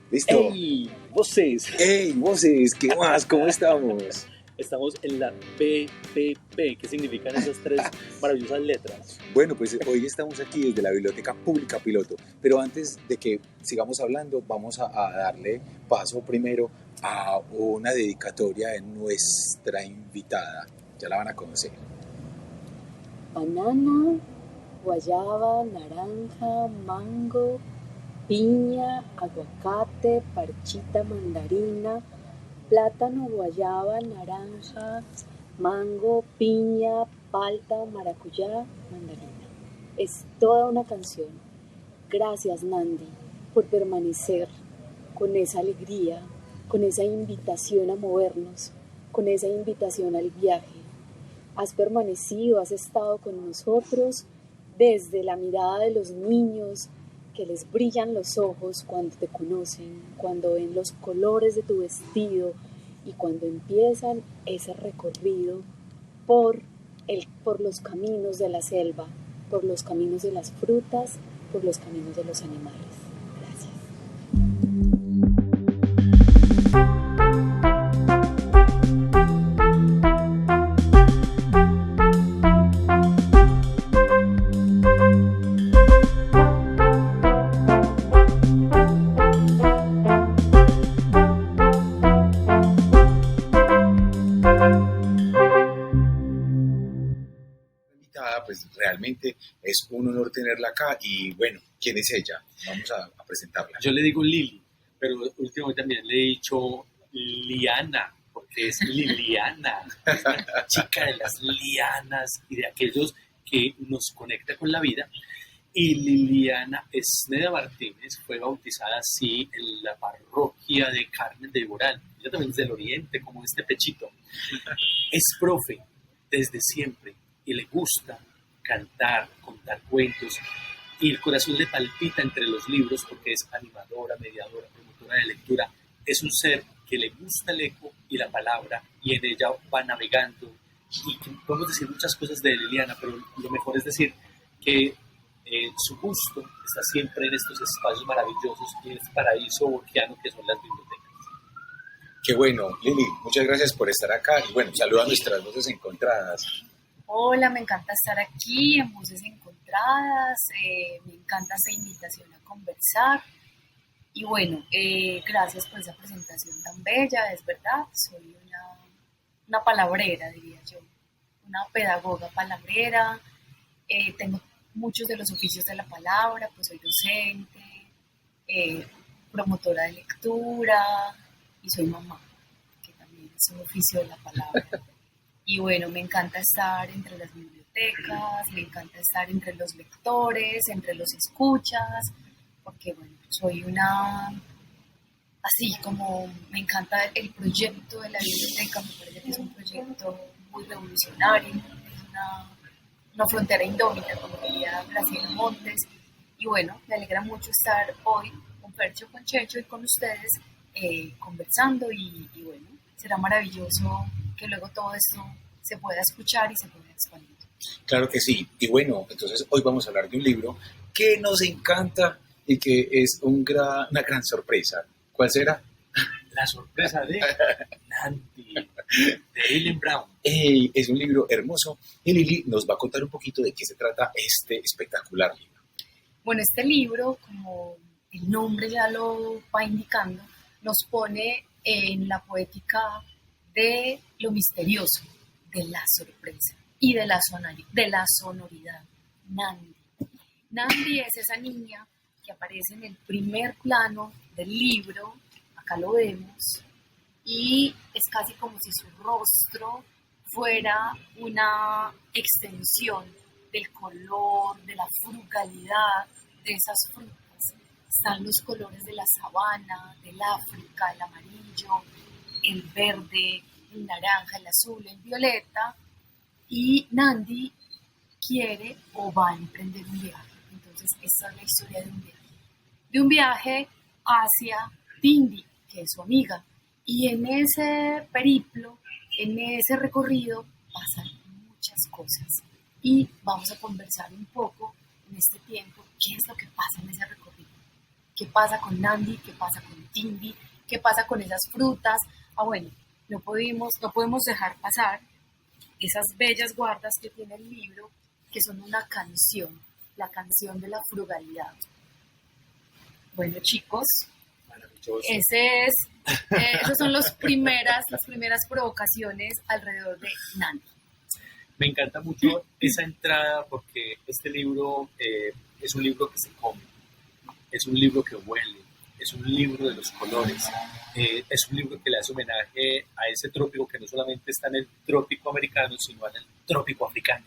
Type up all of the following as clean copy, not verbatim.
¿Listo? ¡Ey! Voces. ¡Hey, voces! ¿Qué más? ¿Cómo estamos? Estamos en la PPP. ¿Qué significan esas tres maravillosas letras? Bueno, pues hoy estamos aquí desde la Biblioteca Pública Piloto, pero antes de que sigamos hablando, vamos a darle paso primero a una dedicatoria de nuestra invitada. Ya la van a conocer. Banana, guayaba, naranja, mango, piña, aguacate, parchita, mandarina, plátano, guayaba, naranja, mango, piña, palta, maracuyá, mandarina. Es toda una canción. Gracias, Nandi, por permanecer con esa alegría, con esa invitación a movernos, con esa invitación al viaje. Has permanecido, has estado con nosotros desde la mirada de los niños que les brillan los ojos cuando te conocen, cuando ven los colores de tu vestido y cuando empiezan ese recorrido por los caminos de la selva, por los caminos de las frutas, por los caminos de los animales. Gracias. Invitada, pues realmente es un honor tenerla acá y bueno, ¿quién es ella? Vamos a presentarla. Yo le digo Lili, pero últimamente también le he dicho Liana, porque es Liliana, es la chica de las lianas y de aquellos que nos conecta con la vida. Y Liliana Esneda Martínez fue bautizada así en la parroquia de Carmen de Iborán. Ella también es del oriente, como este pechito. Es profe desde siempre y le gusta cantar, contar cuentos. Y el corazón le palpita entre los libros porque es animadora, mediadora, promotora de lectura. Es un ser que le gusta el eco y la palabra y en ella va navegando. Y que podemos decir muchas cosas de Liliana, pero lo mejor es decir que su gusto está siempre en estos espacios maravillosos y en este paraíso borgiano que son las bibliotecas. Qué bueno, Lili, muchas gracias por estar acá y bueno, saluda a nuestras voces encontradas. Hola, me encanta estar aquí en Voces Encontradas, me encanta esa invitación a conversar y bueno, gracias por esa presentación tan bella, es verdad, soy una palabrera, diría yo, una pedagoga palabrera, tengo muchos de los oficios de la palabra, pues soy docente, eh, promotora de lectura y soy mamá, que también es un oficio de la palabra. Y bueno, me encanta estar entre las bibliotecas, me encanta estar entre los lectores, entre los escuchas, porque bueno, soy así como me encanta el proyecto de la biblioteca, me parece que es un proyecto muy revolucionario, es una frontera indómita, como diría Graciela Montes, y bueno, me alegra mucho estar hoy con Fercho, con Checho y con ustedes conversando y bueno, será maravilloso que luego todo esto se pueda escuchar y se pueda expandir. Claro que sí. Y bueno, entonces hoy vamos a hablar de un libro que nos encanta y que es una gran sorpresa. ¿Cuál será? La sorpresa de Nanti, de Eileen Brown. Es un libro hermoso y Lili nos va a contar un poquito de qué se trata este espectacular libro. Bueno, este libro, como el nombre ya lo va indicando, nos pone en la poética de lo misterioso, de la sorpresa y de la sonoridad. Nandi. Nandi es esa niña que aparece en el primer plano del libro, acá lo vemos, y es casi como si su rostro fuera una extensión del color, de la frugalidad de esas frutas. Están los colores de la sabana, del África, el amarillo, el verde, el naranja, el azul, el violeta, y Nandi quiere o va a emprender un viaje. Entonces, esta es la historia de un viaje hacia Tindi, que es su amiga. Y en ese periplo, en ese recorrido, pasan muchas cosas. Y vamos a conversar un poco en este tiempo qué es lo que pasa en ese recorrido. ¿Qué pasa con Nandi? ¿Qué pasa con Tindy? ¿Qué pasa con esas frutas? Bueno, no podemos dejar pasar esas bellas guardas que tiene el libro, que son una canción, la canción de la frugalidad. Bueno, chicos, Maravilloso. esas son las primeras provocaciones alrededor de Nandi. Me encanta mucho esa entrada porque este libro es un libro que se come, es un libro que huele, es un libro de los colores, es un libro que le hace homenaje a ese trópico que no solamente está en el trópico americano, sino en el trópico africano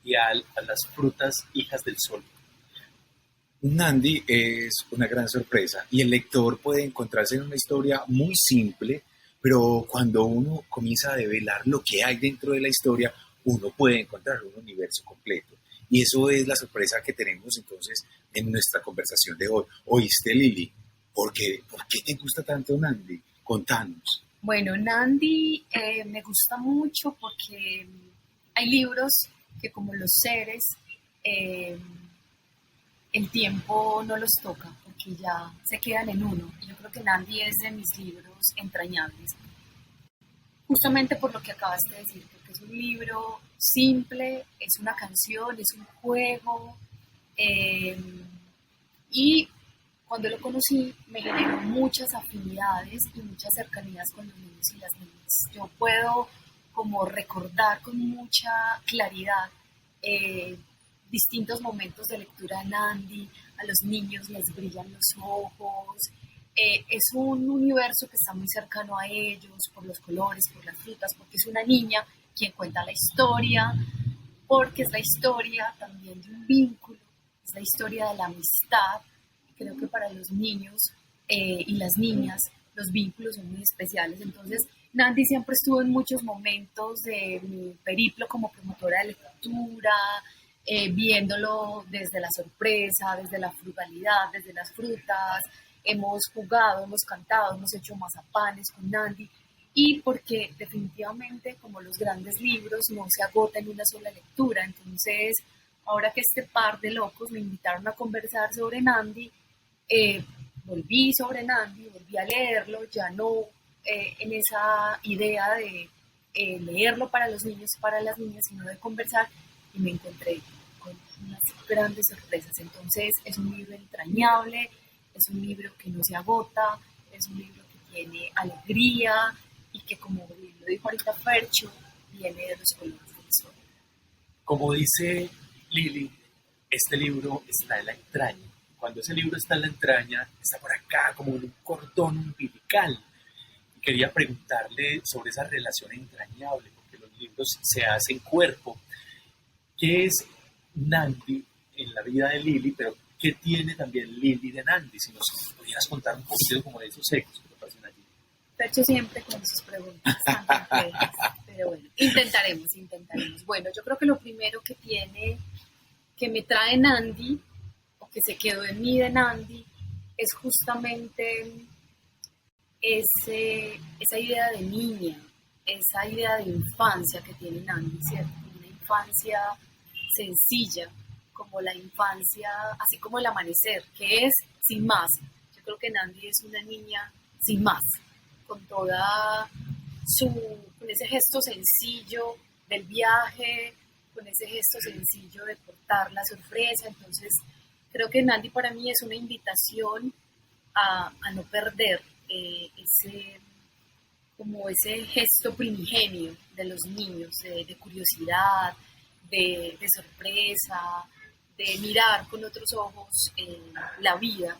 y a las frutas hijas del sol. Nandi es una gran sorpresa y el lector puede encontrarse en una historia muy simple, pero cuando uno comienza a develar lo que hay dentro de la historia, uno puede encontrar un universo completo. Y eso es la sorpresa que tenemos entonces en nuestra conversación de hoy. ¿Oíste, Lili? ¿Por qué te gusta tanto Nandi? Contanos. Bueno, Nandi me gusta mucho porque hay libros que, como los seres, el tiempo no los toca porque ya se quedan en uno. Yo creo que Nandi es de mis libros entrañables, justamente por lo que acabaste de decir, porque es un libro simple, es una canción, es un juego, y cuando lo conocí me generó muchas afinidades y muchas cercanías con los niños y las niñas. Yo puedo como recordar con mucha claridad distintos momentos de lectura de Nandi. A los niños les brillan los ojos. Es un universo que está muy cercano a ellos por los colores, por las frutas, porque es una niña quien cuenta la historia, porque es la historia también de un vínculo, es la historia de la amistad. Creo que para los niños y las niñas los vínculos son muy especiales. Entonces, Nandi siempre estuvo en muchos momentos de mi periplo como promotora de lectura, viéndolo desde la sorpresa, desde la frugalidad, desde las frutas. Hemos jugado, hemos cantado, hemos hecho mazapanes con Nandi, y porque definitivamente, como los grandes libros, no se agota en una sola lectura. Entonces, ahora que este par de locos me invitaron a conversar sobre Nandi, volví sobre Nandi, volví a leerlo, ya no en esa idea de leerlo para los niños y para las niñas, sino de conversar, y me encontré con unas grandes sorpresas. Entonces, es un libro entrañable, es un libro que no se agota, es un libro que tiene alegría y que, como lo dijo ahorita Fercho, viene de los colores del sol. Como dice Lili, este libro está en la entraña. Cuando ese libro está en la entraña, está por acá como en un cordón umbilical. Y quería preguntarle sobre esa relación entrañable, porque los libros se hacen cuerpo. ¿Qué es Nandi en la vida de Lili, pero qué tiene también Lili de Nandi? Si nos pudieras contar un poquito como de esos ecos que te pasan allí. Fercho siempre con sus preguntas tan complejas, pero bueno, intentaremos. Bueno, yo creo que lo primero que tiene, que me trae Nandi, o que se quedó en mí de Nandi, es justamente esa idea de niña, esa idea de infancia que tiene Nandi, ¿cierto? Una infancia sencilla, como la infancia, así como el amanecer, que es sin más. Yo creo que Nandi es una niña sin más, con con ese gesto sencillo del viaje, con ese gesto sencillo de portar la sorpresa. Entonces, creo que Nandi para mí es una invitación a no perder ese gesto primigenio de los niños, de curiosidad, de sorpresa, de mirar con otros ojos la vida.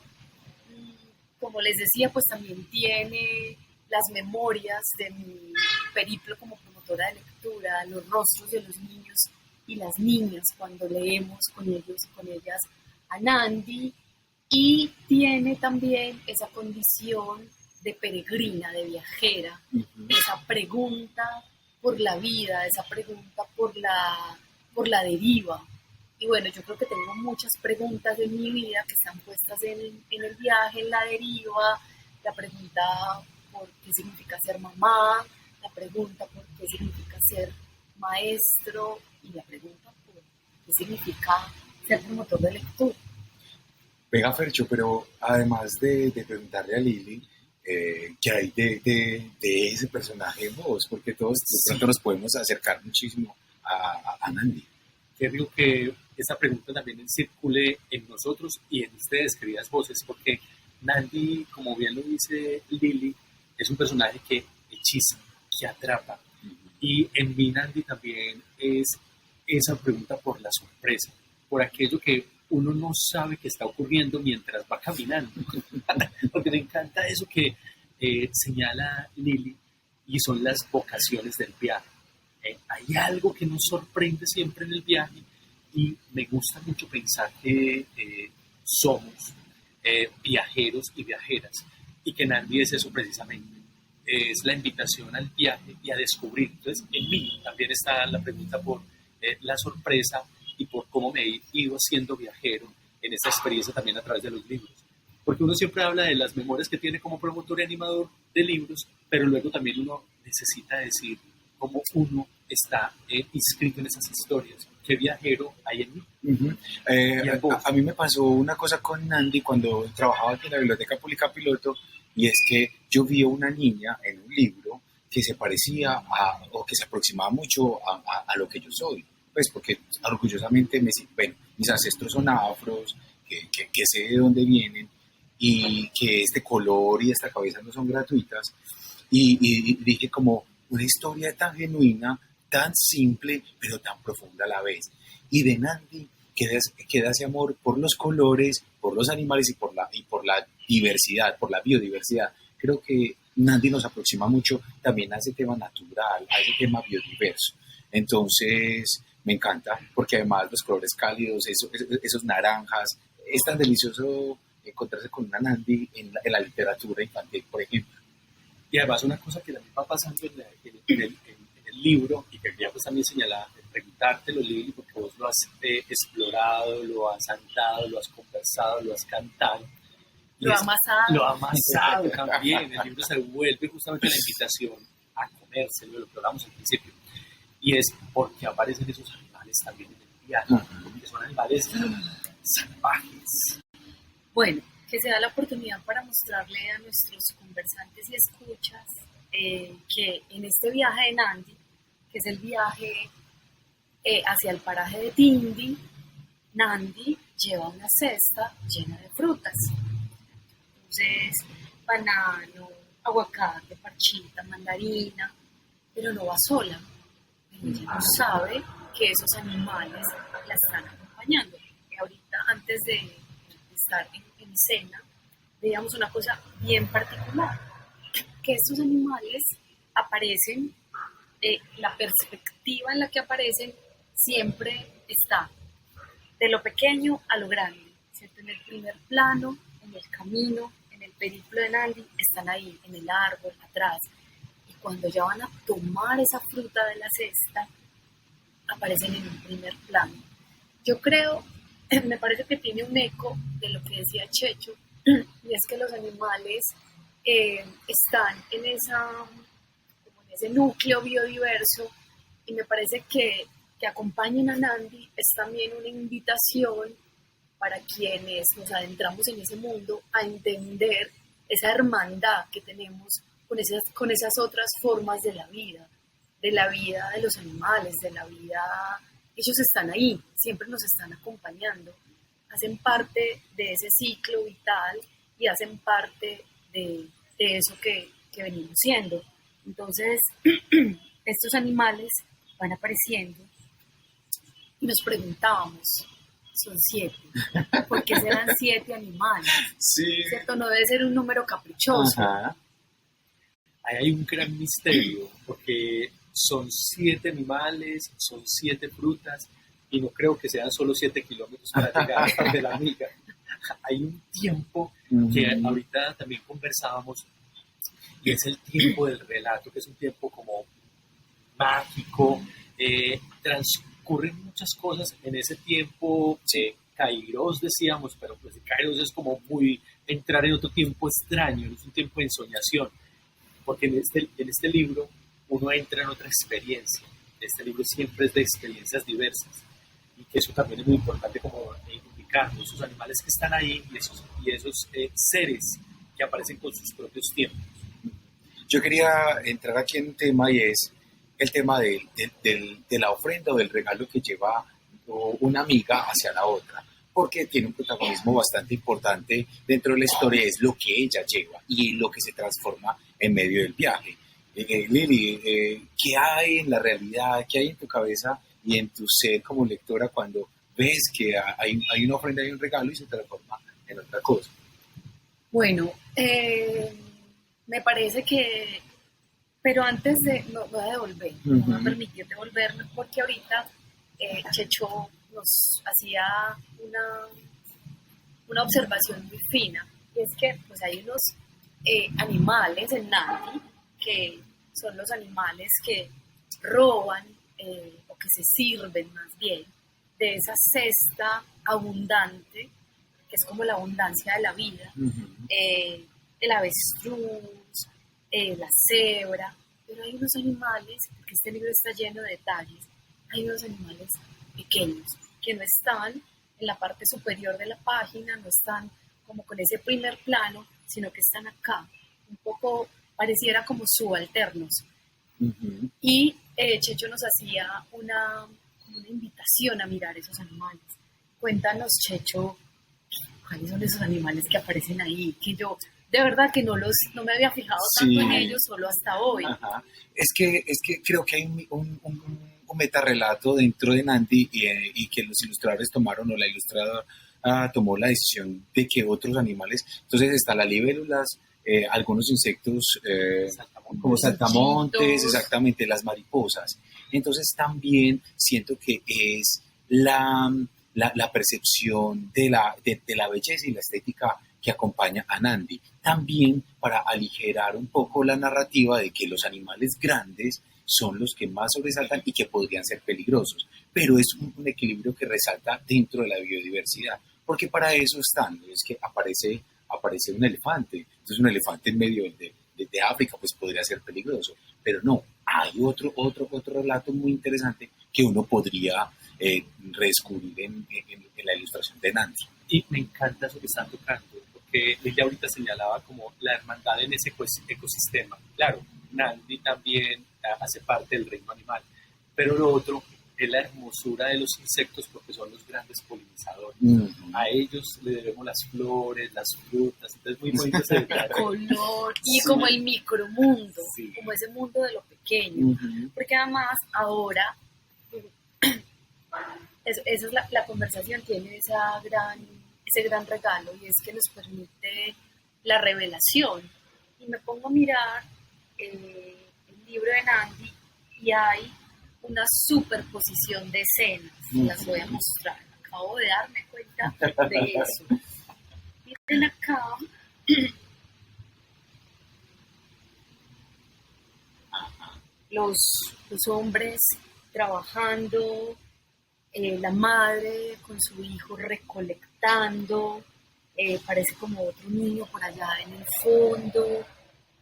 Como les decía, pues también tiene las memorias de mi periplo como promotora de lectura, los rostros de los niños y las niñas cuando leemos con ellos y con ellas a Nandi, y tiene también esa condición de peregrina, de viajera, esa pregunta por la vida, esa pregunta por la deriva. Y bueno, yo creo que tengo muchas preguntas en mi vida que están puestas en el viaje, en la deriva. La pregunta por qué significa ser mamá, la pregunta por qué significa ser maestro, y la pregunta por qué significa ser promotor de lectura. Venga, Fercho, pero además de preguntarle a Lili, ¿qué hay de ese personaje en vos? Porque todos de pronto nos podemos acercar muchísimo a Nandi. Querría que esa pregunta también circule en nosotros y en ustedes, queridas voces, porque Nandi, como bien lo dice Lili, es un personaje que hechiza, que atrapa. Y en mí Nandi también es esa pregunta por la sorpresa, por aquello que uno no sabe que está ocurriendo mientras va caminando. Porque me encanta eso que señala Lili y son las vocaciones del viaje. Hay algo que nos sorprende siempre en el viaje y me gusta mucho pensar que somos viajeros y viajeras y que Nandi es eso precisamente. Es la invitación al viaje y a descubrir. Entonces, en mí también está la pregunta por la sorpresa y por cómo me he ido haciendo viajero en esta experiencia también a través de los libros. Porque uno siempre habla de las memorias que tiene como promotor y animador de libros, pero luego también uno necesita decir cómo uno está inscrito en esas historias. ¿Qué viajero hay en mí? A mí me pasó una cosa con Nandi cuando trabajaba aquí en la Biblioteca Pública Piloto, y es que yo vi a una niña en un libro que se parecía o que se aproximaba mucho a lo que yo soy. Pues porque orgullosamente mis ancestros son afros, que sé de dónde vienen y que este color y esta cabeza no son gratuitas. Y dije como una historia tan genuina, tan simple, pero tan profunda a la vez. Y de Nandi queda ese amor por los colores, por los animales y por la diversidad, por la biodiversidad. Creo que Nandi nos aproxima mucho también a ese tema natural, a ese tema biodiverso. Entonces, me encanta, porque además los colores cálidos, esos naranjas, es tan delicioso encontrarse con una Nandi en la literatura infantil, por ejemplo. Y además una cosa que también va pasando en el libro, y que quería pues también señalar, preguntártelo, Lili, porque vos lo has explorado, lo has andado, lo has conversado, lo has cantado. Lo ha amasado. Lo ha amasado también. El libro se vuelve justamente la invitación a comérselo, lo que hablamos al principio. Y es porque aparecen esos animales también en el viaje, porque son animales salvajes. Bueno, que se da la oportunidad para mostrarle a nuestros conversantes y escuchas que en este viaje de Nandi, que es el viaje hacia el paraje de Tindi, Nandi lleva una cesta llena de frutas. Entonces, banano, aguacate, parchita, mandarina, pero no va sola. Ella no sabe que esos animales la están acompañando. Y ahorita, antes de estar en escena, veíamos una cosa bien particular, que estos animales aparecen, la perspectiva en la que aparecen siempre está de lo pequeño a lo grande, ¿cierto? En el primer plano, en el camino, en el periplo de Nandi, están ahí, en el árbol, atrás. Y cuando ya van a tomar esa fruta de la cesta, aparecen en un primer plano. Yo creo, me parece que tiene un eco de lo que decía Checho, y es que los animales están en ese núcleo biodiverso, y me parece que acompañen a Nandi es también una invitación para quienes nos adentramos en ese mundo a entender esa hermandad que tenemos con esas otras formas de la vida de los animales, de la vida. Ellos están ahí, siempre nos están acompañando, hacen parte de ese ciclo vital y hacen parte de eso que venimos siendo. Entonces, estos animales van apareciendo y nos preguntábamos, son 7, ¿por qué serán 7 animales? Sí. ¿Cierto? No debe ser un número caprichoso. Ajá. Ahí hay un gran misterio, porque son 7 animales, son 7 frutas, y no creo que sean solo 7 kilómetros para llegar a de la amiga. Hay un tiempo que ahorita también conversábamos, y es el tiempo del relato, que es un tiempo como mágico. Transcurren muchas cosas en ese tiempo. Kairos decíamos, pero pues Kairos es como muy entrar en otro tiempo extraño, es un tiempo de ensoñación, porque en este libro uno entra en otra experiencia. Este libro siempre es de experiencias diversas, y que eso también es muy importante como indicar Carlos, esos animales que están ahí y esos seres que aparecen con sus propios tiempos. Yo quería entrar aquí en un tema y es el tema de la ofrenda o del regalo que lleva una amiga hacia la otra, porque tiene un protagonismo bastante importante dentro de la historia, es lo que ella lleva y lo que se transforma en medio del viaje. Lili, ¿qué hay en la realidad, qué hay en tu cabeza y en tu ser como lectora cuando ves que hay una ofrenda y un regalo y se transforma en otra cosa? Bueno, me parece que, pero antes de, no voy a devolver, no me voy a permitir devolverme porque ahorita Checho nos hacía una observación muy fina, y es que pues hay unos animales en Nandi que son los animales que roban o que se sirven más bien de esa cesta abundante que es como la abundancia de la vida, el avestruz, la cebra, pero hay unos animales, porque este libro está lleno de detalles, hay unos animales pequeños que no están en la parte superior de la página, no están como con ese primer plano, sino que están acá, un poco pareciera como subalternos. Y Checho nos hacía una invitación a mirar esos animales. Cuéntanos, Checho, ¿cuáles son esos animales que aparecen ahí? Que yo, de verdad, que no me había fijado tanto en ellos solo hasta hoy. Ajá. Es que creo que hay un metarrelato dentro de Nandi y que los ilustradores tomaron, o la ilustradora tomó la decisión de que otros animales, entonces está las libélulas, algunos insectos como saltamontes, exactamente, las mariposas. Entonces también siento que es la percepción de la belleza y la estética que acompaña a Nandi. También para aligerar un poco la narrativa de que los animales grandes son los que más sobresaltan y que podrían ser peligrosos. Pero es un equilibrio que resalta dentro de la biodiversidad, porque para eso están, es que aparece un elefante, entonces un elefante en medio de África pues podría ser peligroso, pero no, hay otro relato muy interesante que uno podría redescubrir en la ilustración de Nandi. Y me encanta eso que están tocando, porque ella ahorita señalaba como la hermandad en ese ecosistema. Claro, Nandi también hace parte del reino animal, pero lo otro es la hermosura de los insectos porque son los grandes polinizadores. A ellos le debemos las flores, las frutas, entonces muy bonito ese detalle. El color y como el micromundo, como ese mundo de lo pequeño, porque además ahora esa es la conversación, tiene ese gran regalo, y es que nos permite la revelación. Y me pongo a mirar el libro de Nandi y hay una superposición de escenas, las voy a mostrar. Acabo de darme cuenta de eso. Miren acá. Los hombres trabajando, la madre con su hijo recolectando, parece como otro niño por allá en el fondo.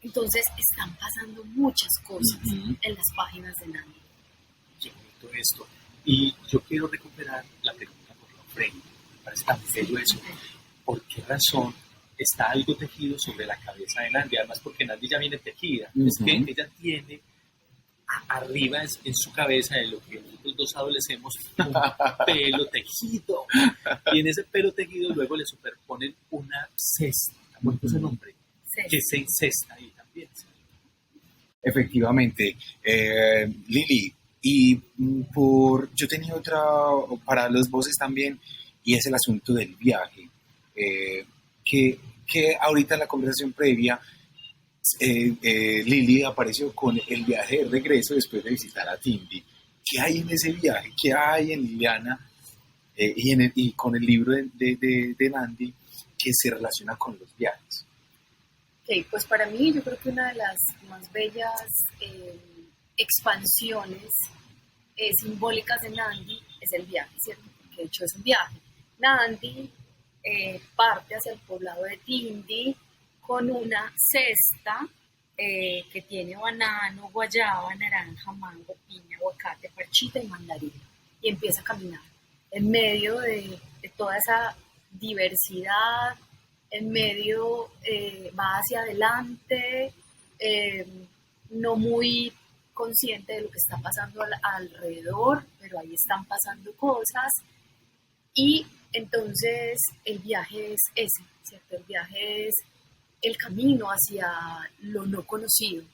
Entonces están pasando muchas cosas en las páginas de Nandi. Qué bonito esto. Y yo quiero recuperar la pregunta por la ofrenda. Me parece tan bello eso. ¿Por qué razón está algo tejido sobre la cabeza de Nandi? Además, porque Nandi ya viene tejida. Es que ella tiene arriba en su cabeza de lo que nosotros dos adolecemos un pelo tejido, y en ese pelo tejido luego le superponen una cesta, ¿cómo es el nombre? Que se incesta ahí también. Efectivamente, Lili, y yo tenía otra para los voces también, y es el asunto del viaje, que ahorita en la conversación previa Lili apareció con el viaje de regreso después de visitar a Tindi. ¿Qué hay en ese viaje? ¿Qué hay en Liliana y con el libro de Nandi que se relaciona con los viajes? Okay, pues para mí yo creo que una de las más bellas expansiones simbólicas de Nandi es el viaje, ¿cierto? Porque de hecho es un viaje. Nandi parte hacia el poblado de Tindi con una cesta que tiene banano, guayaba, naranja, mango, piña, aguacate, parchita y mandarina. Y empieza a caminar. en medio de toda esa diversidad, en medio va hacia adelante, no muy consciente de lo que está pasando alrededor, pero ahí están pasando cosas. Y entonces el viaje es ese, ¿cierto? El viaje es el camino hacia lo no conocido.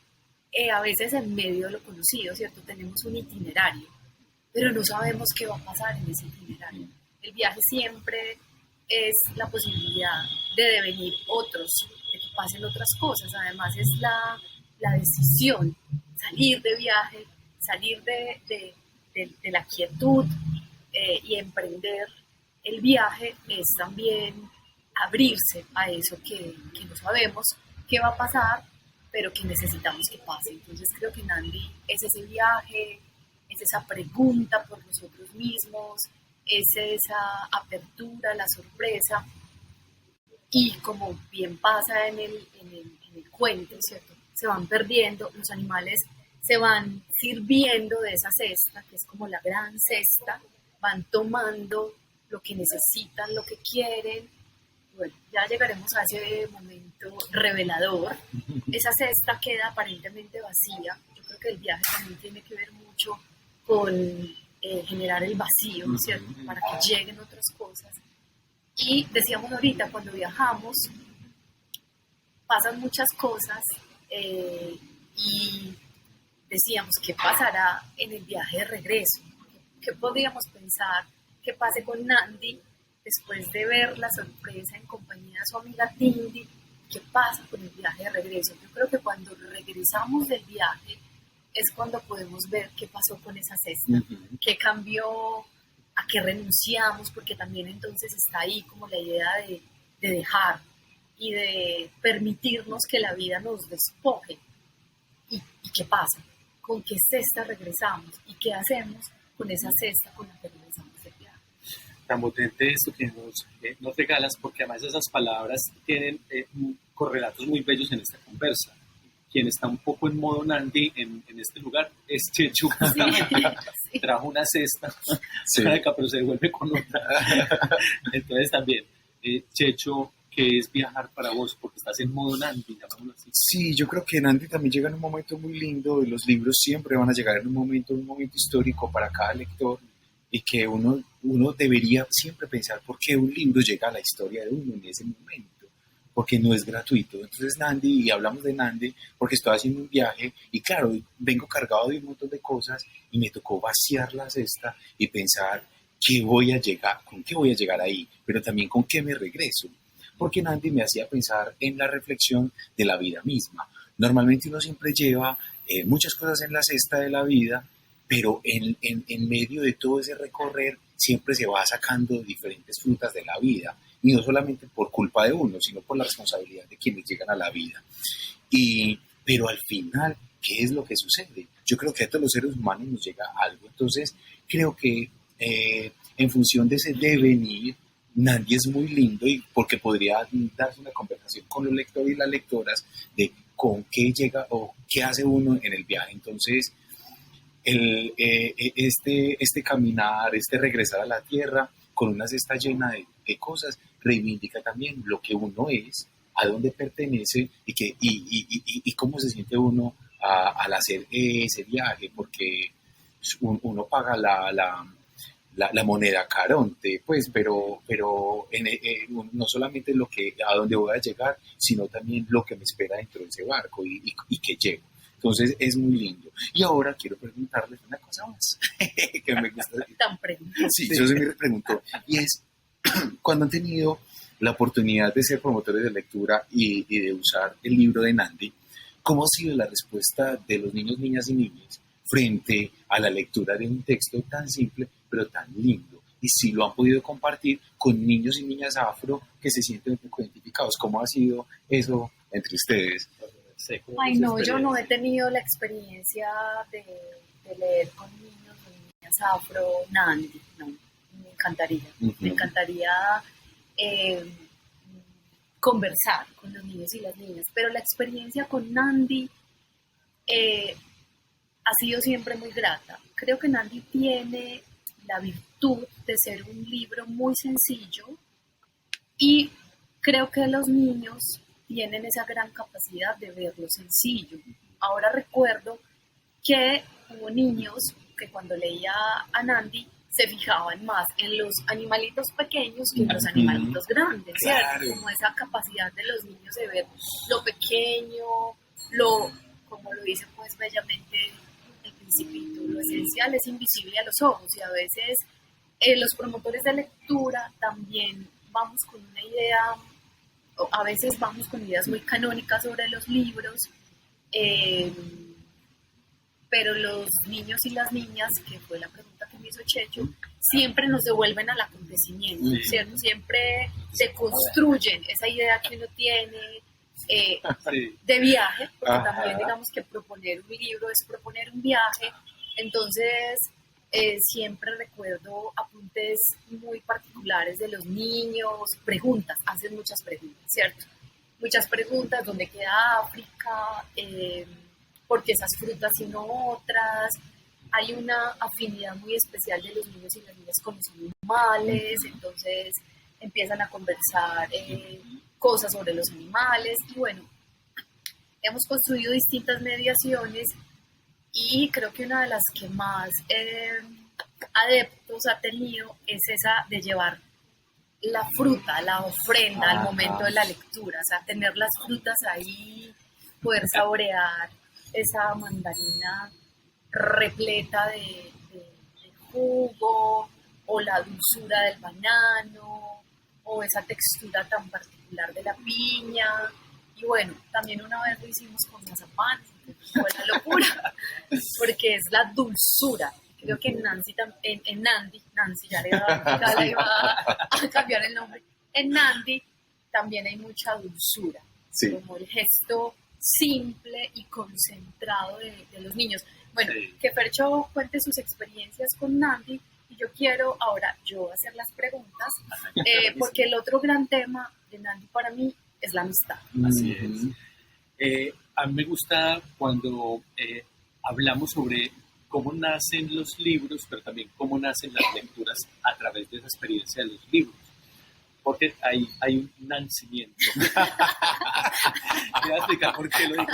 A veces en medio de lo conocido, ¿cierto? Tenemos un itinerario, pero no sabemos qué va a pasar en ese itinerario. El viaje siempre es la posibilidad de devenir otros, de que pasen otras cosas. Además es la decisión, salir de viaje, salir de la quietud y emprender el viaje es también abrirse a eso que no sabemos qué va a pasar, pero que necesitamos que pase. Entonces creo que Nandi es ese viaje, es esa pregunta por nosotros mismos, es esa apertura, la sorpresa. Y como bien pasa en el cuento, ¿cierto? Se van perdiendo, los animales se van sirviendo de esa cesta, que es como la gran cesta, van tomando lo que necesitan, lo que quieren. Bueno, ya llegaremos a ese momento revelador. Esa cesta queda aparentemente vacía. Yo creo que el viaje también tiene que ver mucho con generar el vacío, ¿cierto? Para que lleguen otras cosas. Y decíamos ahorita, cuando viajamos, pasan muchas cosas y decíamos, ¿qué pasará en el viaje de regreso? ¿Qué podríamos pensar que pase con Nandi después de ver la sorpresa en compañía de su amiga Tindy? ¿Qué pasa con el viaje de regreso? Yo creo que cuando regresamos del viaje es cuando podemos ver qué pasó con esa cesta, qué cambió, a qué renunciamos, porque también entonces está ahí como la idea de dejar y de permitirnos que la vida nos despoje. ¿Y qué pasa? ¿Con qué cesta regresamos? ¿Y qué hacemos con esa cesta con la que regresamos del viaje? Tan potente esto que nos regalas, porque además esas palabras tienen correlatos muy bellos en esta conversa. Quien está un poco en modo Nandi en este lugar es Chechu. Sí. Trajo una cesta para acá, pero se devuelve con otra. Entonces también, Checho, ¿qué es viajar para vos? Porque estás en modo Nandi, llamémoslo así. Sí, yo creo que Nandi también llega en un momento muy lindo y los libros siempre van a llegar en un momento histórico para cada lector y que uno debería siempre pensar por qué un libro llega a la historia de uno en ese momento, porque no es gratuito. Entonces Nandi, y hablamos de Nandi porque estoy haciendo un viaje y claro, vengo cargado de un montón de cosas y me tocó vaciar la cesta y pensar con qué voy a llegar ahí, pero también con qué me regreso. Porque Nandi me hacía pensar en la reflexión de la vida misma. Normalmente uno siempre lleva muchas cosas en la cesta de la vida, pero en medio de todo ese recorrer siempre se va sacando diferentes frutas de la vida, y no solamente por culpa de uno, sino por la responsabilidad de quienes llegan a la vida. Pero al final, ¿qué es lo que sucede? Yo creo que a todos los seres humanos nos llega algo. Entonces, creo que en función de ese devenir, Nandi es muy lindo y porque podría darse una conversación con los lectores y las lectoras de con qué llega o qué hace uno en el viaje. Entonces, este caminar, este regresar a la tierra con una cesta llena de cosas, reivindica también lo que uno es, a dónde pertenece y cómo se siente uno al hacer ese viaje, porque uno paga la moneda Caronte, pues, pero no solamente a dónde voy a llegar, sino también lo que me espera dentro de ese barco y que llego. Entonces es muy lindo. Y ahora quiero preguntarles una cosa más que me gusta. Tan pregunta. Sí, yo se me preguntó. Y es, cuando han tenido la oportunidad de ser promotores de lectura y de usar el libro de Nandi, ¿cómo ha sido la respuesta de los niños, niñas y niñas frente a la lectura de un texto tan simple pero tan lindo? Y si lo han podido compartir con niños y niñas afro que se sienten un poco identificados. ¿Cómo ha sido eso entre ustedes? Ay, no, yo no he tenido la experiencia de leer con niños o niñas afro Nandi, no, me encantaría. Me encantaría conversar con los niños y las niñas, pero la experiencia con Nandi ha sido siempre muy grata. Creo que Nandi tiene la virtud de ser un libro muy sencillo y creo que los niños tienen esa gran capacidad de ver lo sencillo. Ahora recuerdo que hubo niños que cuando leía a Nandi se fijaban más en los animalitos pequeños que en los animalitos grandes, ¿cierto? Claro. Como esa capacidad de los niños de ver lo pequeño, lo, como lo dice pues bellamente el Principito, lo esencial es invisible a los ojos y a veces los promotores de lectura también vamos con una idea, o a veces vamos con ideas muy canónicas sobre los libros, eh, pero los niños y las niñas, que fue la pregunta que me hizo Checho, siempre nos devuelven al acontecimiento, ¿cierto? Siempre se construyen esa idea que uno tiene de viaje, porque también digamos que proponer un libro es proponer un viaje, entonces siempre recuerdo apuntes muy particulares de los niños, preguntas, hacen muchas preguntas, ¿cierto? Muchas preguntas, ¿dónde queda África? ¿Por qué esas frutas y no otras? Hay una afinidad muy especial de los niños y las niñas con los animales, entonces empiezan a conversar cosas sobre los animales y bueno, hemos construido distintas mediaciones y creo que una de las que más adeptos ha tenido es esa de llevar la fruta, la ofrenda al momento de la lectura, o sea, tener las frutas ahí, poder saborear esa mandarina repleta de jugo, o la dulzura del banano, o esa textura tan particular de la piña. Y bueno, también una vez lo hicimos con mazapán, que fue la locura, porque es la dulzura. Creo que en Nancy, Nancy ya le iba a cambiar el nombre. En Nandi también hay mucha dulzura, sí, como el gesto simple y concentrado de los niños. Bueno, Sí. que Fercho cuente sus experiencias con Nandi y yo quiero ahora yo hacer las preguntas, porque el otro gran tema de Nandi para mí es la amistad. Así es. A mí me gusta cuando hablamos sobre cómo nacen los libros, pero también cómo nacen las lecturas a través de esa experiencia de los libros. Porque hay un nacimiento. Voy a explicar por qué lo digo.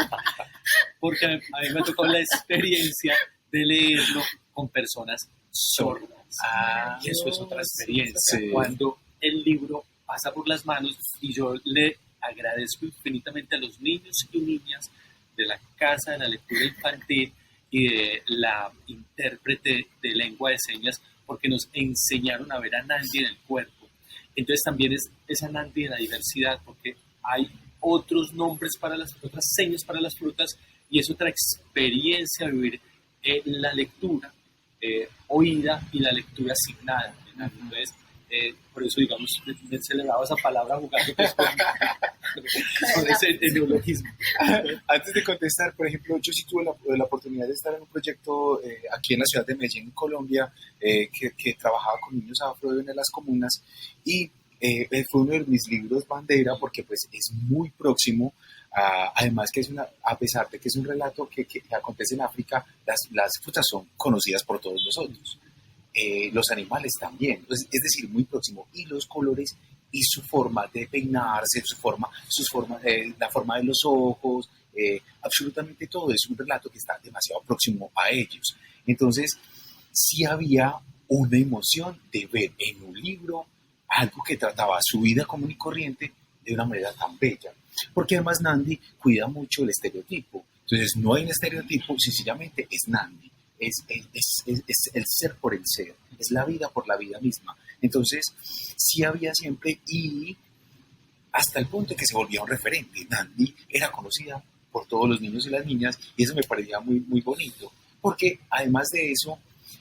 Porque a mí me ha tocado la experiencia de leerlo con personas sordas. Y eso es otra experiencia. Sí. Cuando el libro pasa por las manos y yo le agradezco infinitamente a los niños y niñas de la Casa de la Lectura Infantil y de la intérprete de lengua de señas porque nos enseñaron a ver a Nandi en el cuerpo. Entonces también es esa Nandi de la diversidad porque hay otros nombres para las otras señas para las frutas y es otra experiencia vivir la lectura oída y la lectura asignada. Entonces, por eso, digamos, me celebraba esa palabra jugando pues, con ese neologismo. Antes de contestar, por ejemplo, yo sí tuve la oportunidad de estar en un proyecto aquí en la ciudad de Medellín, Colombia, que trabajaba con niños afro en las comunas y fue uno de mis libros bandera porque pues es muy próximo. Además que a pesar de que es un relato que acontece en África, las frutas son conocidas por todos nosotros. Los animales también, es decir, muy próximo. Y los colores y su forma de peinarse, la forma de los ojos, absolutamente todo es un relato que está demasiado próximo a ellos. Entonces, sí había una emoción de ver en un libro algo que trataba su vida común y corriente de una manera tan bella. Porque además Nandi cuida mucho el estereotipo. Entonces no hay un estereotipo, sencillamente es Nandi. Es el ser por el ser. Es la vida por la vida misma. Entonces sí había siempre y hasta el punto que se volvía un referente. Nandi era conocida por todos los niños y las niñas y eso me parecía muy, muy bonito. Porque además de eso,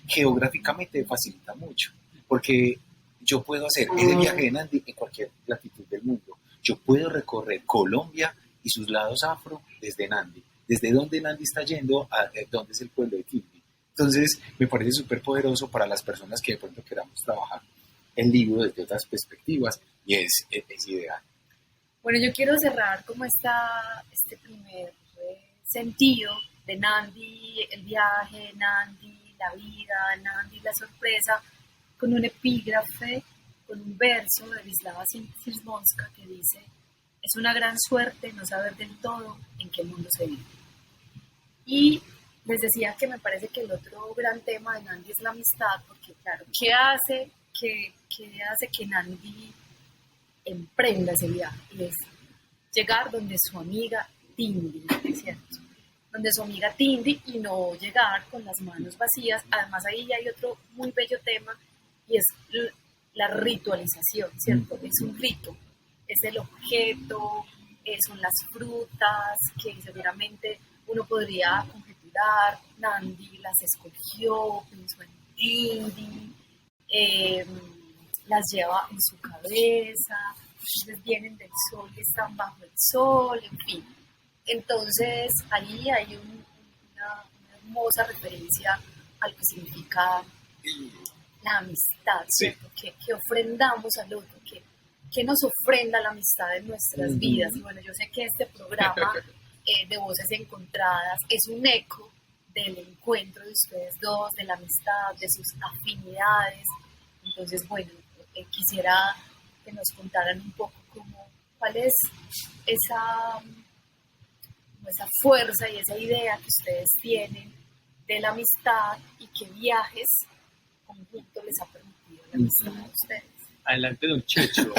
geográficamente facilita mucho. Porque yo puedo hacer ese viaje de Nandi en cualquier latitud del mundo. Yo puedo recorrer Colombia y sus lados afro desde Nandi. Desde donde Nandi está yendo a donde es el pueblo de Quimby. Entonces, me parece súper poderoso para las personas que de pronto queramos trabajar el libro desde otras perspectivas y es ideal. Bueno, yo quiero cerrar como este primer sentido de Nandi, el viaje, Nandi, la vida, Nandi, la sorpresa, con un epígrafe, con un verso de Wisława Szymborska que dice: es una gran suerte no saber del todo en qué mundo se vive. Y les decía que me parece que el otro gran tema de Nandi es la amistad, porque claro, ¿qué hace que Nandi emprenda ese viaje? Y es llegar donde su amiga Tindi, es cierto, donde su amiga Tindi, y no llegar con las manos vacías. Además ahí hay otro muy bello tema, y es la ritualización, ¿cierto? Es un rito, es el objeto, son las frutas que seguramente uno podría conjeturar. Nandi las escogió, pensó en Tindi, las lleva en su cabeza, entonces vienen del sol y están bajo el sol, en fin. Entonces ahí hay una hermosa referencia a lo que significa la amistad, ¿cierto? Que ofrendamos al otro, que nos ofrenda la amistad en nuestras vidas. Y bueno, yo sé que este programa de Voces Encontradas es un eco del encuentro de ustedes dos, de la amistad, de sus afinidades. Entonces, bueno, quisiera que nos contaran un poco cuál es esa fuerza y esa idea que ustedes tienen de la amistad, y qué viajes conjuntos les ha permitido la amistad a ustedes. Adelante, don Checho.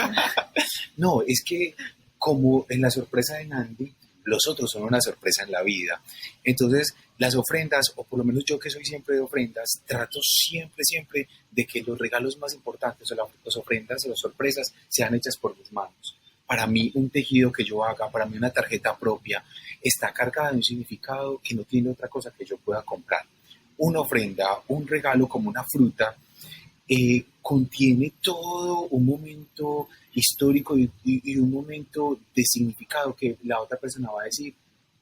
No, es que como en la sorpresa de Nandi, los otros son una sorpresa en la vida. Entonces, las ofrendas, o por lo menos yo que soy siempre de ofrendas, trato siempre de que los regalos más importantes, o las ofrendas o las sorpresas, sean hechas por mis manos. Para mí, un tejido que yo haga, para mí una tarjeta propia, está cargada de un significado que no tiene otra cosa que yo pueda comprar. Una ofrenda, un regalo como una fruta, contiene todo un momento histórico y un momento de significado que la otra persona va a decir: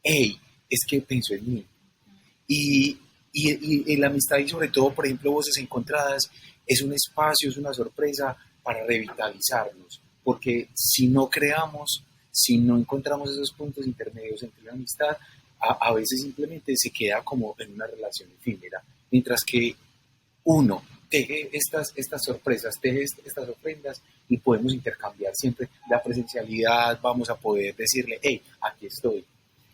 hey, es que pensó en mí. Y la amistad, y sobre todo, por ejemplo, Voces Encontradas, es un espacio, es una sorpresa para revitalizarnos, porque si no creamos, si no encontramos esos puntos intermedios entre la amistad, a veces simplemente se queda como en una relación efímera, mientras que uno teje estas sorpresas, teje estas ofrendas, y podemos intercambiar siempre la presencialidad. Vamos a poder decirle: hey, aquí estoy,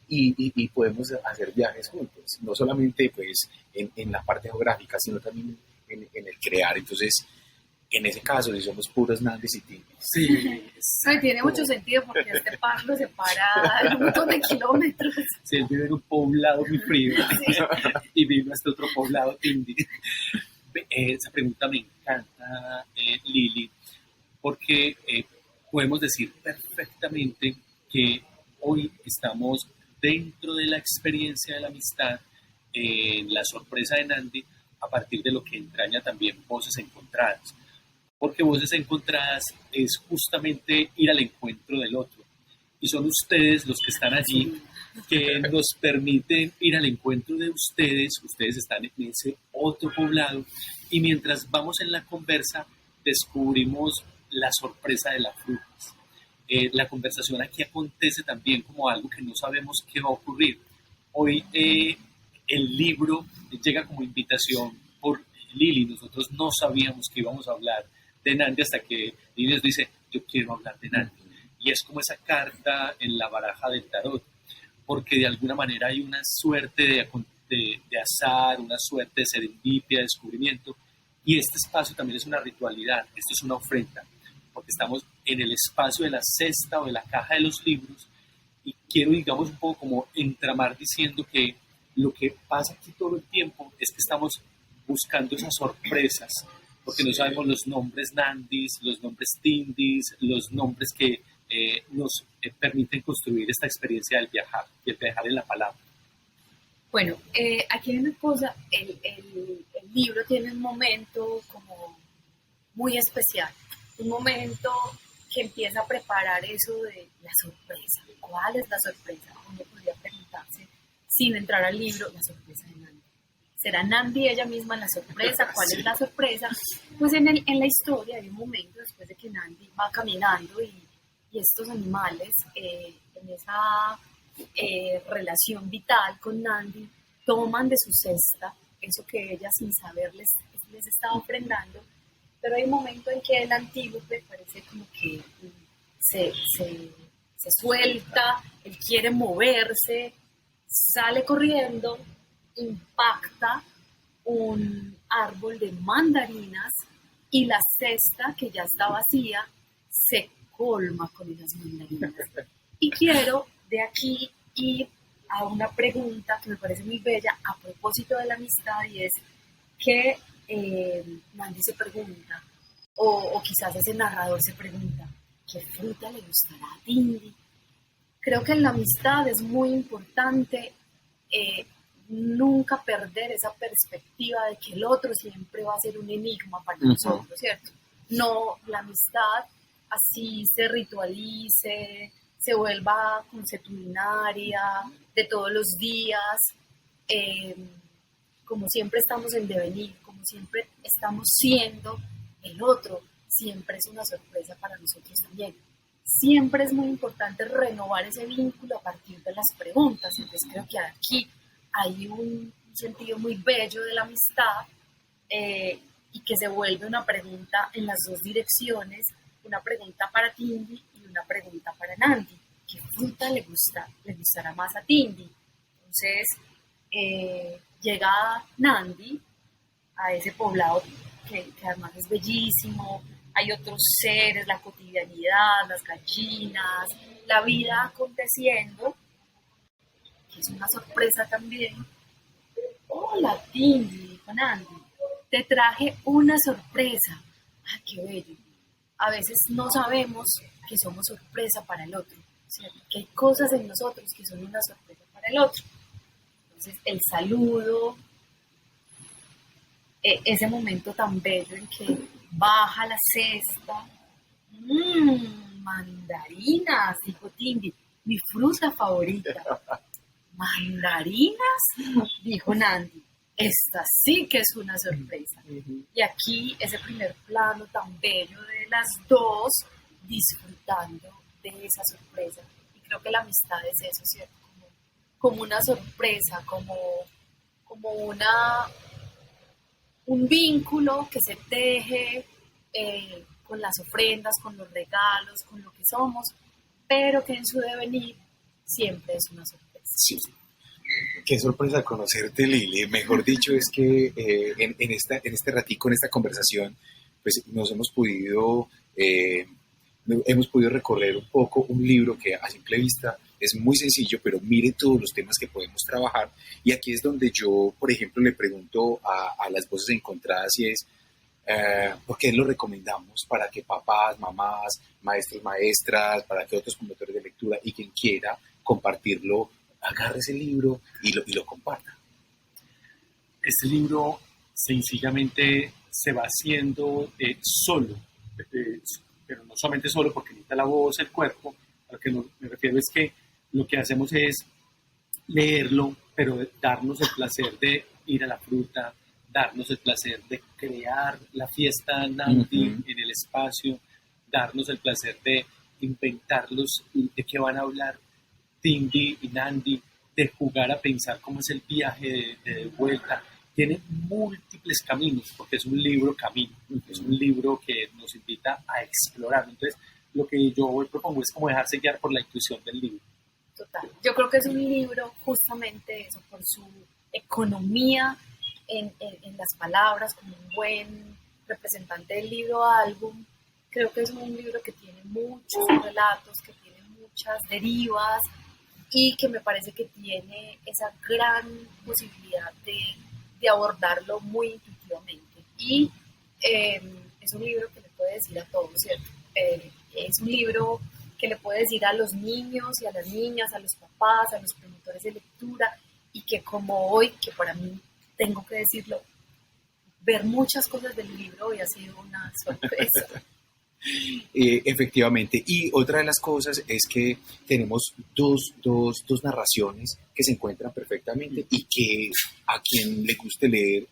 y podemos hacer viajes juntos, no solamente pues en la parte geográfica, sino también en el crear. Entonces, en ese caso, si somos puros Nandis y Tindis. Sí, tiene mucho sentido, porque este par lo separa un montón de kilómetros. Sí, él vive en un poblado muy frío, sí, y vive hasta otro poblado, Tindi. Esa pregunta me encanta, Lili, porque podemos decir perfectamente que hoy estamos dentro de la experiencia de la amistad, en la sorpresa de Nandi, a partir de lo que entraña también Voces Encontradas. Porque Voces Encontradas es justamente ir al encuentro del otro. Y son ustedes los que están allí, que nos permiten ir al encuentro de ustedes. Ustedes están en ese otro poblado, y mientras vamos en la conversa descubrimos la sorpresa de las frutas. La conversación aquí acontece también como algo que no sabemos qué va a ocurrir. Hoy el libro llega como invitación por Lili. Nosotros no sabíamos que íbamos a hablar de Nandi hasta que Lili nos dice: yo quiero hablar de Nandi. Y es como esa carta en la baraja del tarot, porque de alguna manera hay una suerte de azar, una suerte de serendipia, de descubrimiento, y este espacio también es una ritualidad, esto es una ofrenda, porque estamos en el espacio de la cesta o de la caja de los libros, y quiero, digamos, un poco como entramar diciendo que lo que pasa aquí todo el tiempo es que estamos buscando esas sorpresas, porque no sabemos los nombres Nandis, los nombres Tindis, los nombres que nos permiten construir esta experiencia del viajar, y el viajar en la palabra. Bueno, aquí hay una cosa, el libro tiene un momento como muy especial, un momento que empieza a preparar eso de la sorpresa. ¿Cuál es la sorpresa? Uno podría preguntarse, sin entrar al libro, la sorpresa de Nandi. ¿Será Nandi ella misma la sorpresa? ¿Cuál es la sorpresa? Pues en la historia hay un momento después de que Nandi va caminando, y estos animales, en esa relación vital con Nandi, toman de su cesta eso que ella sin saber les estaba ofrendando, Pero hay un momento en que el antílope parece como que se suelta, él quiere moverse, sale corriendo, impacta un árbol de mandarinas y la cesta, que ya está vacía, se colma con esas mandarinas. Y quiero de aquí ir a una pregunta que me parece muy bella a propósito de la amistad, y es que Mandy se pregunta, o quizás ese narrador se pregunta, ¿qué fruta le gustará a Tindy? Creo que en la amistad es muy importante nunca perder esa perspectiva de que el otro siempre va a ser un enigma para nosotros, ¿cierto? No, la amistad así se ritualice, se vuelva consuetudinaria, de todos los días, eh, como siempre estamos en devenir, como siempre estamos siendo, el otro siempre es una sorpresa para nosotros también. Siempre es muy importante renovar ese vínculo a partir de las preguntas. Entonces creo que aquí hay un sentido muy bello de la amistad, y que se vuelve una pregunta en las dos direcciones, una pregunta para Tindy y una pregunta para Nandi. ¿Qué fruta le gustará más a Tindy? Entonces llega Nandi a ese poblado que además es bellísimo, hay otros seres, la cotidianidad, las gallinas, la vida aconteciendo, que es una sorpresa también. Hola, Tindy, dijo Nandi, te traje una sorpresa. ¡Ay, qué bello! A veces no sabemos que somos sorpresa para el otro, ¿cierto? Que hay cosas en nosotros que son una sorpresa para el otro. Entonces, el saludo, ese momento tan bello en que baja la cesta. Mandarinas, dijo Tindy, mi fruta favorita. ¿Mandarinas? Dijo Nandi. Esta sí que es una sorpresa. Y aquí ese primer plano tan bello de las dos disfrutando de esa sorpresa. Y creo que la amistad es eso, ¿cierto? Como una sorpresa, como un vínculo que se teje con las ofrendas, con los regalos, con lo que somos, pero que en su devenir siempre es una sorpresa. Sí. Qué sorpresa conocerte, Lili. Mejor dicho, es que en este ratico, en esta conversación, pues hemos podido recorrer un poco un libro que a simple vista es muy sencillo, pero mire todos los temas que podemos trabajar. Y aquí es donde yo, por ejemplo, le pregunto a las voces encontradas, y es, ¿por qué lo recomendamos para que papás, mamás, maestros, maestras, para que otros promotores de lectura y quien quiera compartirlo, agarre ese libro y lo comparta? Este libro sencillamente se va haciendo solo, pero no solamente solo porque necesita la voz, el cuerpo. A lo que me refiero es que lo que hacemos es leerlo, pero darnos el placer de ir a la fruta, darnos el placer de crear la fiesta Nandi en el espacio, darnos el placer de inventarlos, de qué van a hablar Tindy y Nandi, de jugar a pensar cómo es el viaje de vuelta. Tiene múltiples caminos, porque es un libro camino, es un libro que nos invita a explorar. Entonces, lo que yo hoy propongo es como dejarse guiar por la intuición del libro. Total. Yo creo que es un libro justamente eso, por su economía en las palabras, como un buen representante del libro álbum. Creo que es un libro que tiene muchos relatos, que tiene muchas derivas, y que me parece que tiene esa gran posibilidad de abordarlo muy intuitivamente. Y es un libro que le puede decir a todos, ¿cierto? Es un libro que le puede decir a los niños y a las niñas, a los papás, a los promotores de lectura, y que como hoy, que para mí, tengo que decirlo, ver muchas cosas del libro hoy ha sido una sorpresa. Efectivamente. Y otra de las cosas es que tenemos dos narraciones que se encuentran perfectamente, y que a quien le guste leer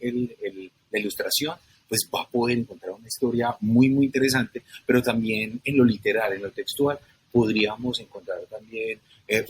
la ilustración, pues va a poder encontrar una historia muy, muy interesante, pero también en lo literal, en lo textual, podríamos encontrar también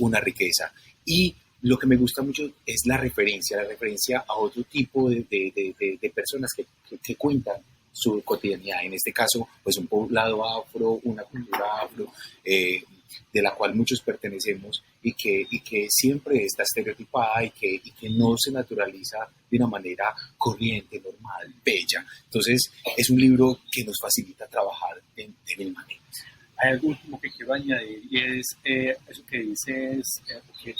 una riqueza. Y lo que me gusta mucho es la referencia a otro tipo de personas que cuentan su cotidianidad. En este caso, pues un poblado afro, una cultura afro, de la cual muchos pertenecemos y que siempre está estereotipada y que no se naturaliza de una manera corriente, normal, bella. Entonces, es un libro que nos facilita trabajar de mil maneras. Hay algo último que quiero añadir y es eso que dices, que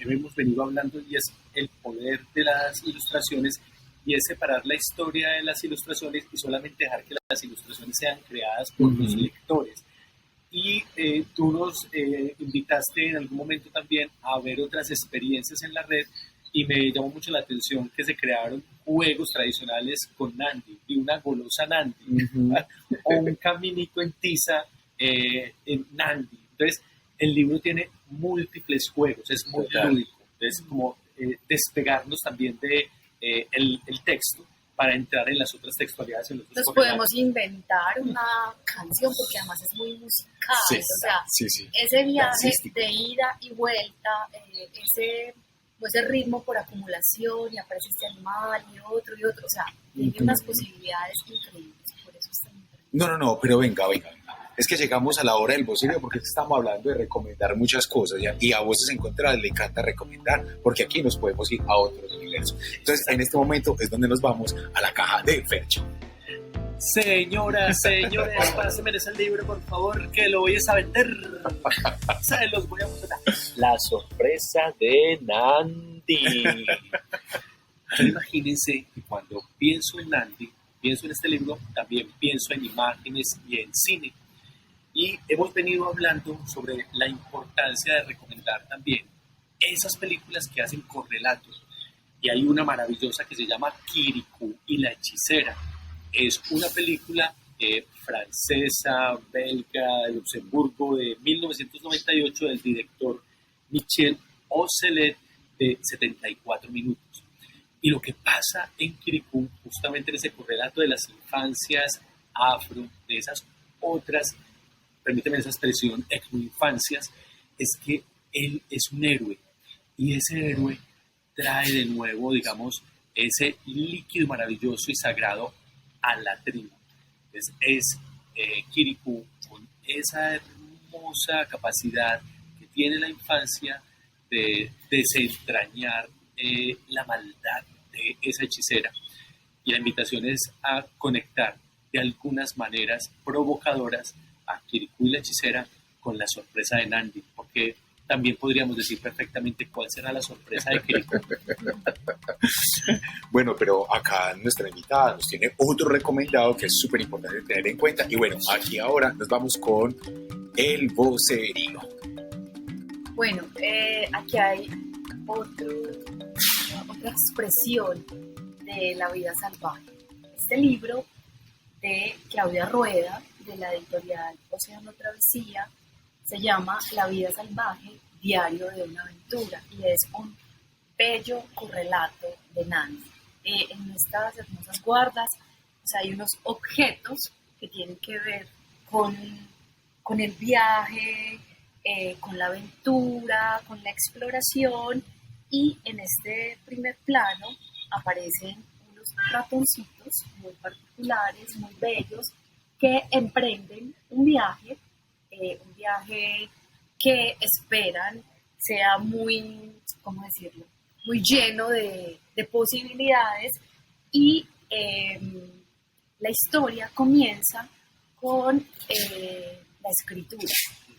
hemos venido hablando, y es el poder de las ilustraciones, y es separar la historia de las ilustraciones y solamente dejar que las ilustraciones sean creadas por los lectores. Y tú nos invitaste en algún momento también a ver otras experiencias en la red, y me llamó mucho la atención que se crearon juegos tradicionales con Nandi, y una golosa Nandi, o un caminito en tiza en Nandi. Entonces, el libro tiene múltiples juegos, es muy lúdico. Entonces, como despegarnos también de el texto para entrar en las otras textualidades. Nos podemos inventar una canción, porque además es muy musical. Sí, o sea, sí. Ese viaje de ida y vuelta, ese ritmo por acumulación, y aparece este animal y otro, o sea, tiene unas posibilidades increíbles, por eso está muy interesante. No, pero venga. Es que llegamos a la hora del vocero, porque estamos hablando de recomendar muchas cosas, ¿ya? Y a Voces Encontradas le encanta recomendar, porque aquí nos podemos ir a otros universos. Entonces, en este momento es donde nos vamos a la caja de Fercho. Señoras, señores, pásenme ese libro, por favor, que lo voy a vender. Se los voy a mostrar. La sorpresa de Nandi. Pero imagínense que cuando pienso en Nandi, pienso en este libro, también pienso en imágenes y en cine. Y hemos venido hablando sobre la importancia de recomendar también esas películas que hacen correlatos. Y hay una maravillosa que se llama Kirikou y la hechicera. Es una película francesa, belga, de Luxemburgo, de 1998, del director Michel Ocelet, de 74 minutos. Y lo que pasa en Kirikou, justamente en ese correlato de las infancias afro, de esas otras, permíteme esa expresión, etnoinfancias, es que él es un héroe, y ese héroe trae de nuevo, digamos, ese líquido maravilloso y sagrado a la tribu. Entonces, es Kirikou, con esa hermosa capacidad que tiene la infancia de desentrañar la maldad de esa hechicera. Y la invitación es a conectar de algunas maneras provocadoras a Kirikou y la hechicera con la sorpresa de Nandi, porque también podríamos decir perfectamente cuál será la sorpresa de Kirikou. Bueno, pero acá nuestra invitada nos tiene otro recomendado que es súper importante tener en cuenta. Y bueno, aquí ahora nos vamos con el vocerío. Bueno, aquí hay otra expresión de la vida salvaje. Este libro de Claudia Rueda, de la editorial Océano Travesía, se llama La vida salvaje, diario de una aventura, y es un bello correlato de Nandi. En estas hermosas guardas, o sea, hay unos objetos que tienen que ver con el viaje, con la aventura, con la exploración, y en este primer plano aparecen unos ratoncitos muy particulares, muy bellos, que emprenden un viaje que esperan sea muy, ¿cómo decirlo?, muy lleno de posibilidades, y la historia comienza con la escritura,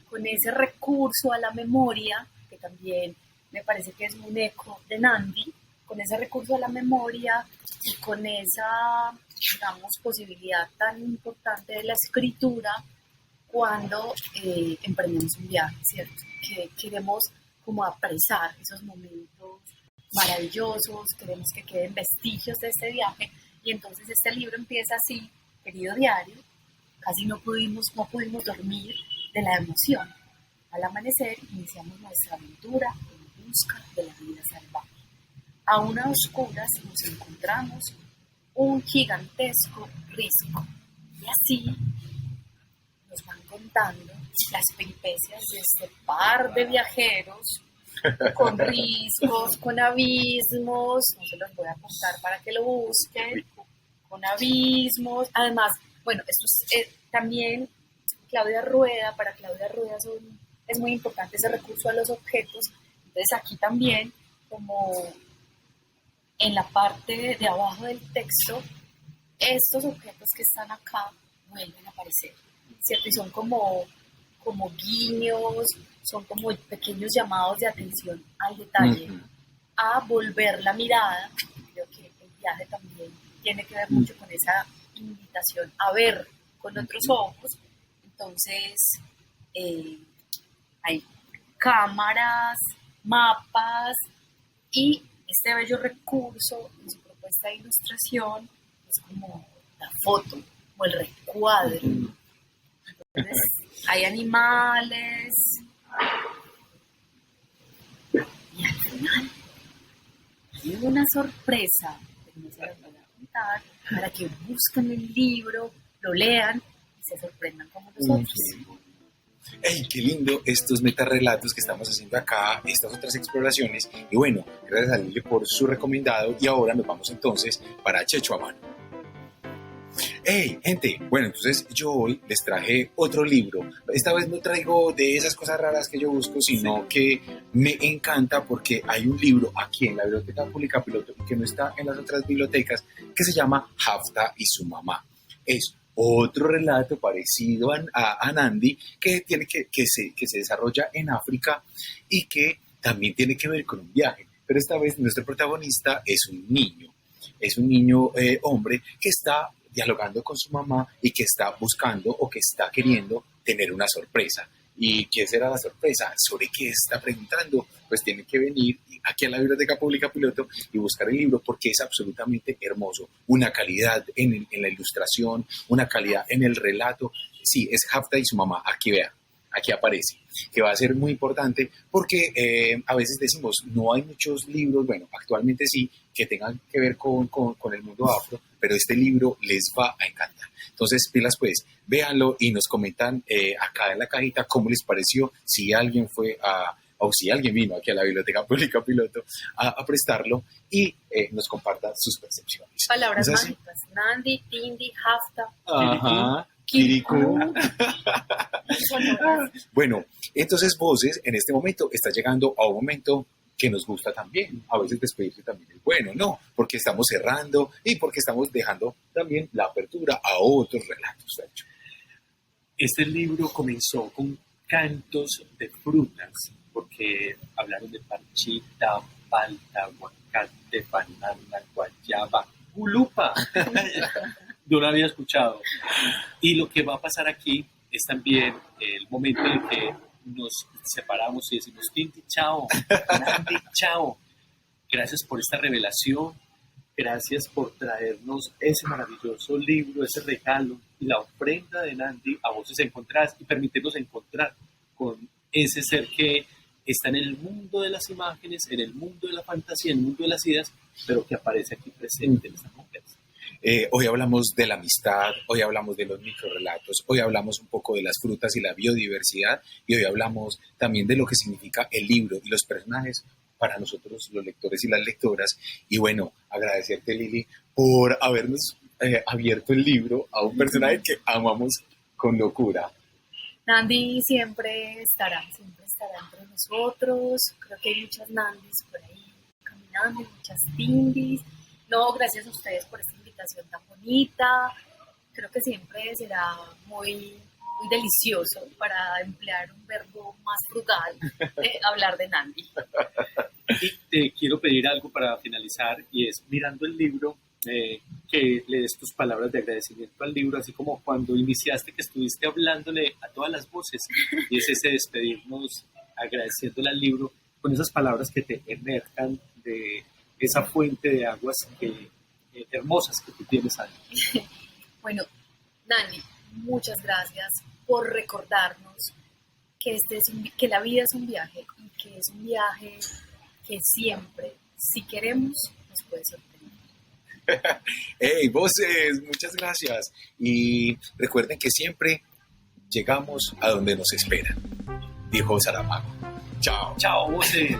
con ese recurso a la memoria, que también me parece que es un eco de Nandi, con ese recurso a la memoria y con esa, digamos, posibilidad tan importante de la escritura cuando emprendemos un viaje, ¿cierto? Que queremos como apresar esos momentos maravillosos, queremos que queden vestigios de este viaje, y entonces este libro empieza así: querido diario, casi no pudimos dormir de la emoción. Al amanecer iniciamos nuestra aventura en busca de la vida salvaje. Aún a oscuras nos encontramos un gigantesco risco, y así nos van contando las peripecias de este par de viajeros, con riscos, con abismos. No se los voy a contar para que lo busquen, con abismos. Además, bueno, esto es también para Claudia Rueda es muy importante ese recurso a los objetos. Entonces aquí también, como en la parte de abajo del texto, estos objetos que están acá vuelven a aparecer, ¿cierto? Y son como guiños, son como pequeños llamados de atención al detalle, a volver la mirada. Creo que el viaje también tiene que ver mucho con esa invitación a ver con otros ojos. Entonces, hay cámaras, mapas y este bello recurso en su propuesta de ilustración es como la foto o el recuadro. Entonces, hay animales y al final hay una sorpresa que no se las voy a contar para que busquen el libro, lo lean y se sorprendan como nosotros. ¡Ey, qué lindo estos metarrelatos que estamos haciendo acá, estas otras exploraciones! Y bueno, gracias a Lili por su recomendado y ahora nos vamos entonces para Checho a mano. ¡Hey, gente! Bueno, entonces yo hoy les traje otro libro. Esta vez no traigo de esas cosas raras que yo busco, sino que me encanta porque hay un libro aquí en la Biblioteca Pública Piloto que no está en las otras bibliotecas, que se llama Hafta y su mamá. Es otro relato parecido a Nandi que se desarrolla en África y que también tiene que ver con un viaje. Pero esta vez nuestro protagonista es un niño hombre que está dialogando con su mamá y que está buscando o que está queriendo tener una sorpresa. ¿Y qué será la sorpresa? ¿Sobre qué está preguntando? Pues tiene que venir aquí a la Biblioteca Pública Piloto y buscar el libro porque es absolutamente hermoso. Una calidad en la ilustración, una calidad en el relato. Sí, es Hafta y su mamá. Aquí vea, aquí aparece. Que va a ser muy importante porque a veces decimos, no hay muchos libros, bueno, actualmente sí, que tengan que ver con el mundo afro, pero este libro les va a encantar. Entonces, pilas pues, véanlo y nos comentan acá en la cajita cómo les pareció, si alguien o si alguien vino aquí a la Biblioteca Pública Piloto a prestarlo y nos comparta sus percepciones. Palabras mágicas, Nandi, Tindi, Hafta. Ajá. Kirikou. Bueno, entonces Voces en este momento está llegando a un momento que nos gusta también. A veces despedirse también es bueno, ¿no? Porque estamos cerrando y porque estamos dejando también la apertura a otros relatos. Este libro comenzó con cantos de frutas, porque hablaron de parchita, palta, aguacate, banana, guayaba, gulupa. No lo había escuchado. Y lo que va a pasar aquí es también el momento en que nos separamos y decimos, Tinti, chao, Nandi, chao. Gracias por esta revelación, gracias por traernos ese maravilloso libro, ese regalo y la ofrenda de Nandi a Voces Encontradas y permitirnos encontrar con ese ser que está en el mundo de las imágenes, en el mundo de la fantasía, en el mundo de las ideas, pero que aparece aquí presente en esta conversa. Hoy hablamos de la amistad, hoy hablamos de los microrelatos, hoy hablamos un poco de las frutas y la biodiversidad y hoy hablamos también de lo que significa el libro y los personajes para nosotros los lectores y las lectoras. Y bueno, agradecerte Lili por habernos abierto el libro a un personaje que amamos con locura. Nandi siempre estará entre nosotros. Creo que hay muchas Nandis por ahí caminando, muchas Tindis. No, gracias a ustedes por esta invitación tan bonita. Creo que siempre será muy delicioso, para emplear un verbo más frugal, hablar de Nandi. Y te quiero pedir algo para finalizar, y es, mirando el libro, que le des tus palabras de agradecimiento al libro, así como cuando iniciaste, que estuviste hablándole a todas las voces, y es ese despedirnos agradeciéndole al libro con esas palabras que te emerjan de esa fuente de aguas hermosas que tú tienes ahí. Bueno, Nandi, muchas gracias por recordarnos que, que la vida es un viaje, y que es un viaje que siempre, si queremos, nos puede sorprender. ¡Hey, Voces! Muchas gracias. Y recuerden que siempre llegamos a donde nos esperan, dijo Saramago. Chao. Chao, Voces.